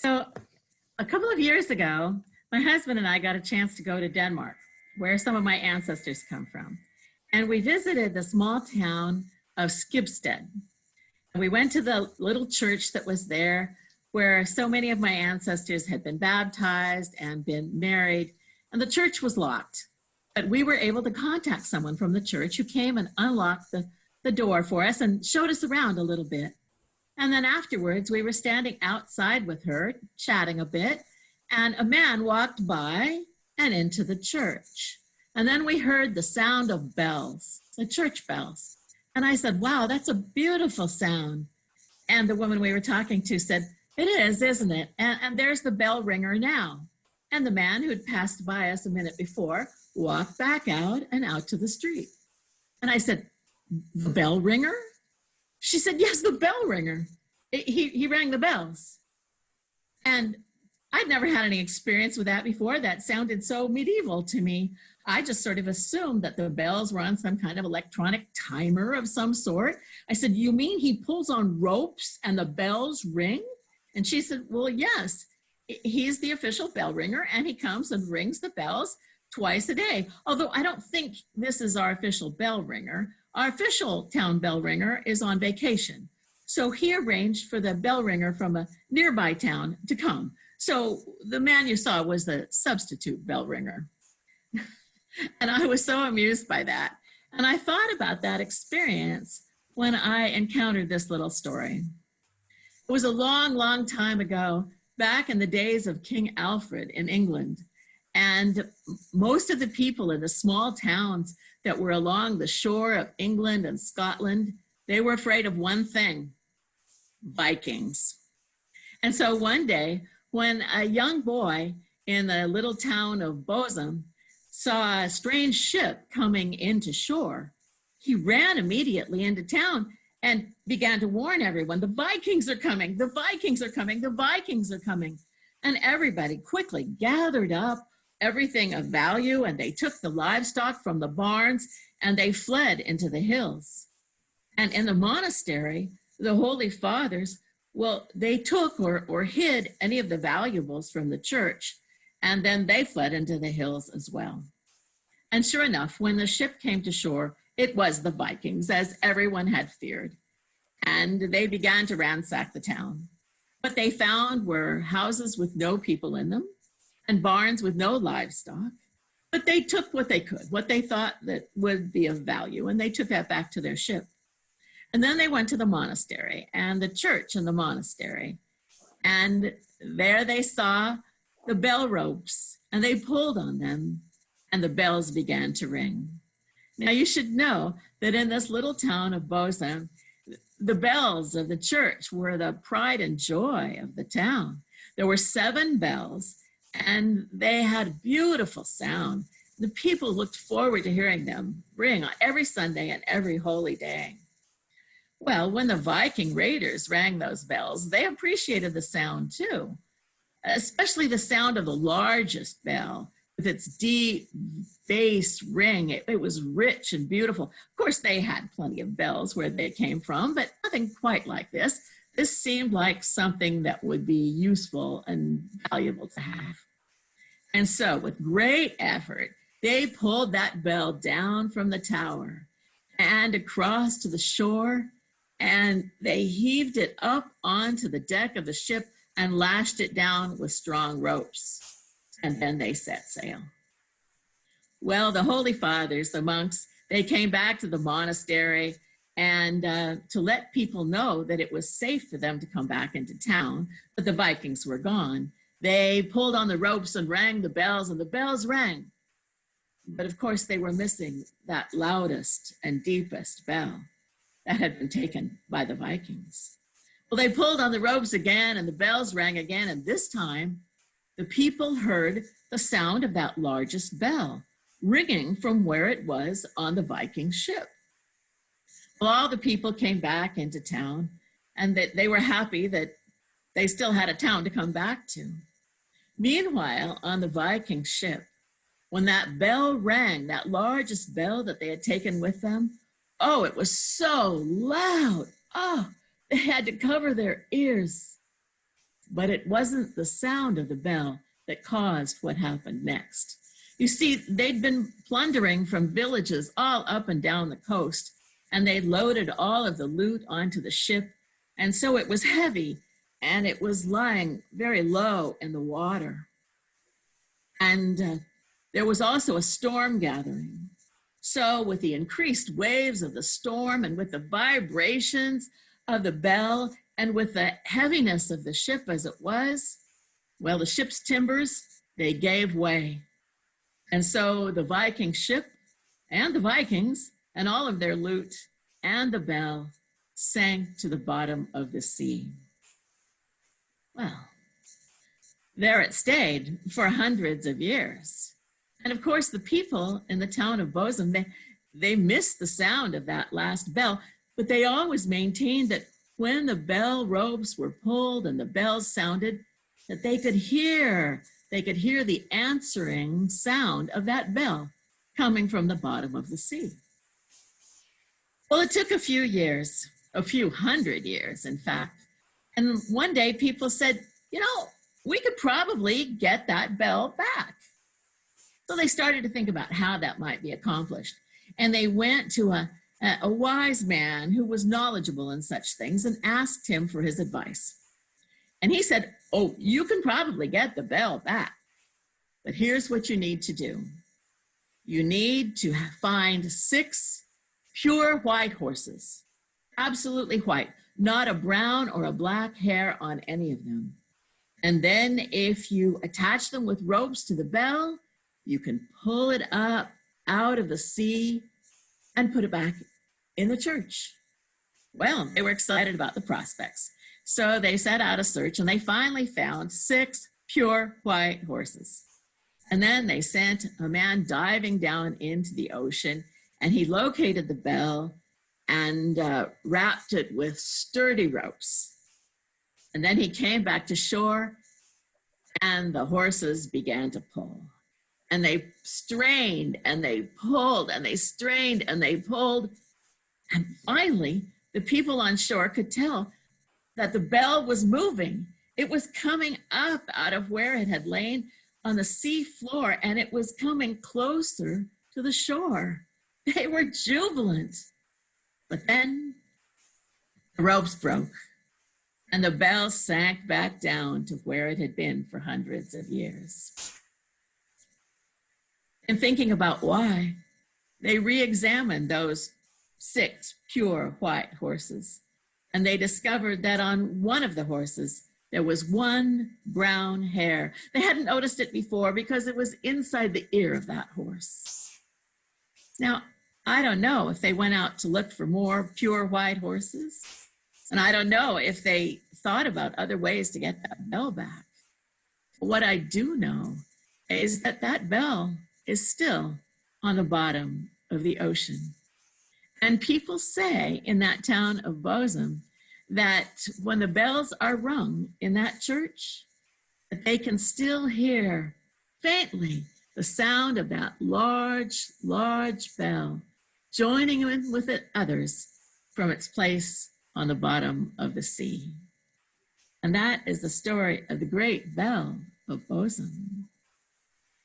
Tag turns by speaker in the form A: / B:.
A: So a couple of years ago, my husband and I got a chance to go to Denmark, where some of my ancestors come from. And we visited the small town of Skibsted. And we went to the little church that was there where so many of my ancestors had been baptized and been married, and the church was locked. But we were able to contact someone from the church who came and unlocked the door for us and showed us around a little bit. And then afterwards, we were standing outside with her, chatting a bit, and a man walked by and into the church. And then we heard the sound of bells, the church bells. And I said, wow, that's a beautiful sound. And the woman we were talking to said, it is, isn't it? And there's the bell ringer now. And the man who'd passed by us a minute before walked back out and out to the street. And I said, the bell ringer? She said, yes, the bell ringer. He rang the bells. And I'd never had any experience with that before. That sounded so medieval to me. I just sort of assumed that the bells were on some kind of electronic timer of some sort. I said, you mean he pulls on ropes and the bells ring? And she said, well, yes, he's the official bell ringer and he comes and rings the bells twice a day. Although I don't think this is our official bell ringer. Our official town bell ringer is on vacation. So he arranged for the bell ringer from a nearby town to come. So the man you saw was the substitute bell ringer. And I was so amused by that. And I thought about that experience when I encountered this little story. It was a long, long time ago, back in the days of King Alfred in England. And most of the people in the small towns that were along the shore of England and Scotland, they were afraid of one thing, Vikings. And so one day, when a young boy in the little town of Bosham saw a strange ship coming into shore, he ran immediately into town and began to warn everyone, the Vikings are coming, the Vikings are coming, the Vikings are coming. And everybody quickly gathered up everything of value and they took the livestock from the barns and they fled into the hills. And in the monastery, the Holy Fathers, well, they took or hid any of the valuables from the church, and then they fled into the hills as well. And sure enough, when the ship came to shore, it was the Vikings, as everyone had feared. And they began to ransack the town. What they found were houses with no people in them and barns with no livestock. But they took what they could, what they thought that would be of value, and they took that back to their ship. And then they went to the monastery and the church in the monastery. And there they saw the bell ropes and they pulled on them and the bells began to ring. Now you should know that in this little town of Bosham, the bells of the church were the pride and joy of the town. There were 7 bells and they had beautiful sound. The people looked forward to hearing them ring on every Sunday and every holy day. Well, when the Viking raiders rang those bells, they appreciated the sound too, especially the sound of the largest bell with its deep bass ring. It was rich and beautiful. Of course, they had plenty of bells where they came from, but nothing quite like this. This seemed like something that would be useful and valuable to have. And so with great effort, they pulled that bell down from the tower and across to the shore, and they heaved it up onto the deck of the ship and lashed it down with strong ropes. And then they set sail. Well, the Holy Fathers, the monks, they came back to the monastery and to let people know that it was safe for them to come back into town, but the Vikings were gone. They pulled on the ropes and rang the bells, and the bells rang. But of course, they were missing that loudest and deepest bell that had been taken by the Vikings. Well, they pulled on the ropes again and the bells rang again, and this time the people heard the sound of that largest bell ringing from where it was on the Viking ship. Well, all the people came back into town and they were happy that they still had a town to come back to. Meanwhile, on the Viking ship, when that bell rang, that largest bell that they had taken with them, oh, it was so loud. Oh, they had to cover their ears. but it wasn't the sound of the bell that caused what happened next. You see, they'd been plundering from villages all up and down the coast, and they loaded all of the loot onto the ship, and so it was heavy, and it was lying very low in the water. And there was also a storm gathering. So with the increased waves of the storm and with the vibrations of the bell and with the heaviness of the ship as it was, well, the ship's timbers, they gave way. And so the Viking ship and the Vikings and all of their loot and the bell sank to the bottom of the sea. Well, there it stayed for hundreds of years. And of course, the people in the town of Bosham, they missed the sound of that last bell, but they always maintained that when the bell ropes were pulled and the bells sounded, that they could hear the answering sound of that bell coming from the bottom of the sea. Well, it took a few years, a few hundred years, in fact. And one day people said, we could probably get that bell back. So they started to think about how that might be accomplished. And they went to a wise man who was knowledgeable in such things and asked him for his advice. And he said, oh, you can probably get the bell back, but here's what you need to do. You need to find 6 pure white horses, absolutely white, not a brown or a black hair on any of them. And then if you attach them with ropes to the bell, you can pull it up out of the sea and put it back in the church. Well, they were excited about the prospects. So they set out a search and they finally found 6 pure white horses. And then they sent a man diving down into the ocean, and he located the bell and wrapped it with sturdy ropes. And then he came back to shore and the horses began to pull. And they strained and they pulled and they strained and they pulled. And finally, the people on shore could tell that the bell was moving. It was coming up out of where it had lain on the sea floor, and it was coming closer to the shore. They were jubilant. But then the ropes broke and the bell sank back down to where it had been for hundreds of years. In thinking about why, they re-examined those 6 pure white horses, and they discovered that on one of the horses, there was 1 brown hair. They hadn't noticed it before because it was inside the ear of that horse. Now, I don't know if they went out to look for more pure white horses, and I don't know if they thought about other ways to get that bell back. But what I do know is that that bell is still on the bottom of the ocean. And people say in that town of Bosham that when the bells are rung in that church, that they can still hear faintly the sound of that large, large bell joining in with the others from its place on the bottom of the sea. And that is the story of the great Bell of Bosham.